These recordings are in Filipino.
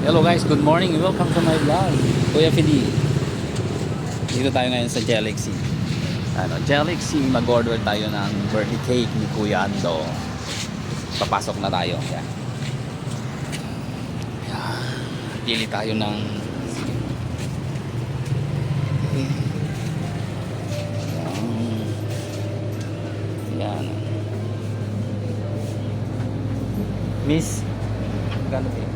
Hello guys, good morning. Welcome to my vlog. Kuya Fidi. Dito tayo ngayon sa Galaxy. Galaxy, mag-order tayo ng birthday cake ni Kuya Ando. Papasok na tayo. Yan. Pili tayo ng Yan. Miss, gano'n eh?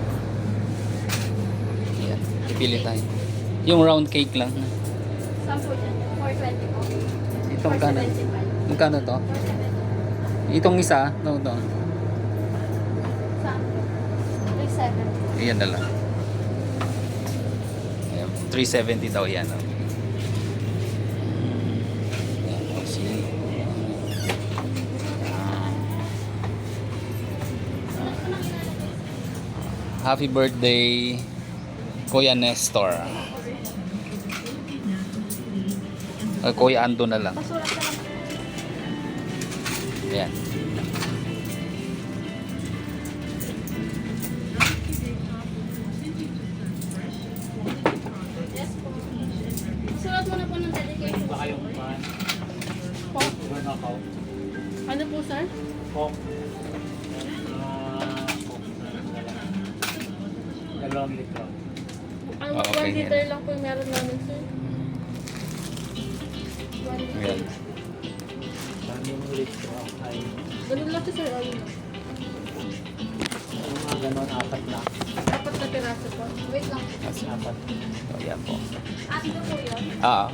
Yan. Pipili tayo. Yung round cake lang. Saan po dyan? 420 po. Ito magkano? 475. Magkano to? 470. Itong isa? No, to. Saan? 37. Ayan na lang. Ayan, 370 daw yan. Oh. Ayan, see. Happy birthday, Kuya Nestor. Kuya Ando na lang. Pasulat na lang. Ayan. Yes po. Sulat mo na po ng dedication. Baka yung pan. Po. Ano ako? Ano po, sir? Coke. Coke na lang. 2 litro. Ang Okay, 1 liter lang po yung meron namin, sir. 1 liter. Ayan. 1 litro ay Ganun lang, sir. Ayun. yung mga ganon, 4 na. Dapat na piraso po. Wait lang. 4. So, ayan po. Ando po yun. Ah.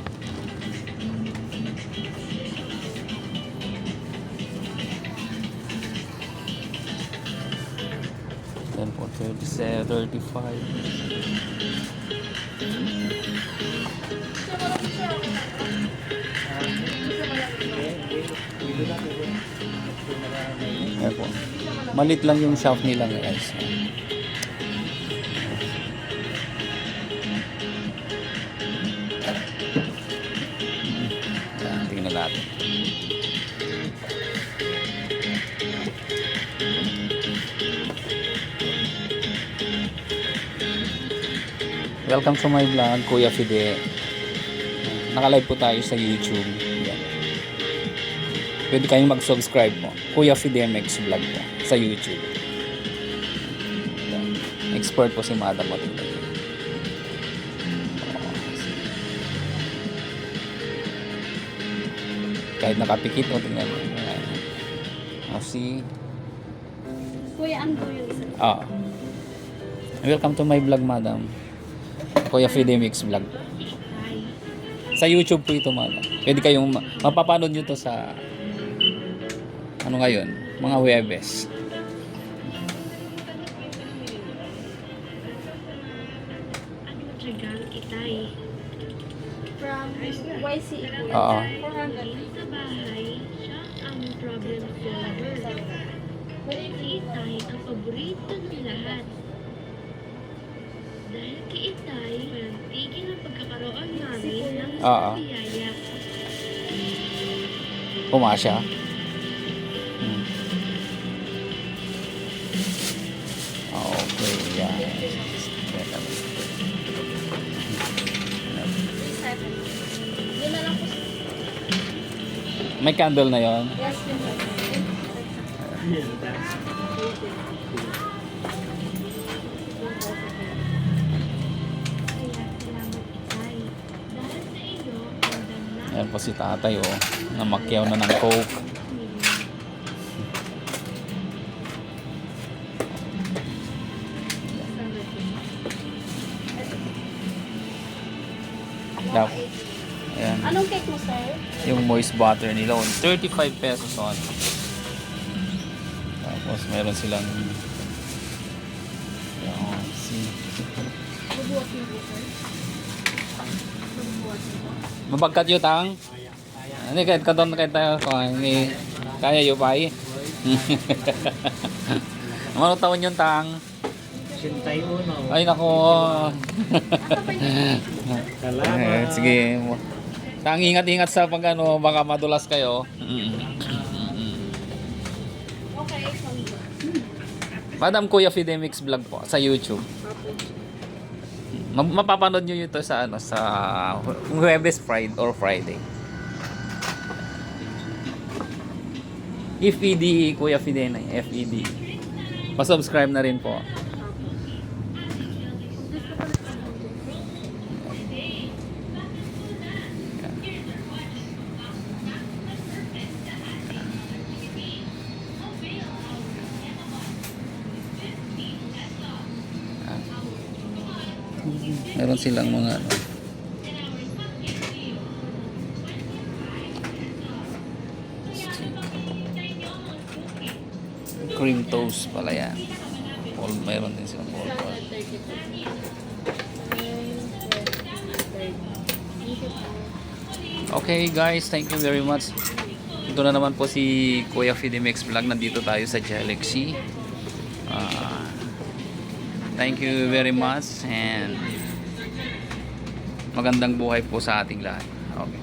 Yan po, 37, 35. Pwede na, pwede. Ayan po. Malit lang yung shop nila guys. Ayan, tingnan natin. Welcome to my vlog, Kuya Fide. Naka-live po tayo sa YouTube. Ayan. Pwede kayong mag-subscribe mo. Kuya Fide MX Vlog po sa YouTube. Ayan. Expert po si Madam mo. Kahit nakapikit o tingnan mo. Ayan. Si Kuya, ando yun, sir. welcome to my vlog, Madam. Kuya Fide MX Vlog. Sa YouTube po ito, Madam. Pwede kayong mapapanood nyo to sa ano ngayon, mga Huwebes. Regalo kitay. From YCE po. Oo. 400. Sa bahay, siya ang problem solver. Si Itay ang paborito ng lahat. Dahil kay Itay, walang tigil ang pagkakaroon namin ng Oo. biyaya. Pumasya. Okay, yan. 37. Yun na lang po, sir. May candle na yon. Yes, yun po. Kaya salamat Itay. Dahil sa iyo, hanggang na Ayan po si tatay, oh. Namakyaw na ng Coke. Daw. Ayan. Anong cake mo, sir? Yung moist butter nila, 35 pesos on. Tapos meron silang yan, Bubuhat mo po, sir. Bubuhat mo po. mabagkat yung tang. Ano kahit kadon kahit tayo ni kaya yung pay. Ano taon yung tang? 81. Ay nako. Salamat. Sige. Tang ingat-ingat sa pag ano, baka madulas kayo. Okay, Madam Kuya Fide MX Vlog po sa YouTube. Opo. Mapapanood nyo ito sa ano sa Huwebes, Friday or Friday. FED, Kuya Fidena, FED. Pa-subscribe na rin po. Meron silang mga ano, cream toast pala yan. Meron din silang all pork. 32. Okay guys, thank you very much. Ito na naman po si Kuya Fidimex Vlog. Nandito tayo sa Galaxy. Thank you very much and magandang buhay po sa ating lahat. Okay.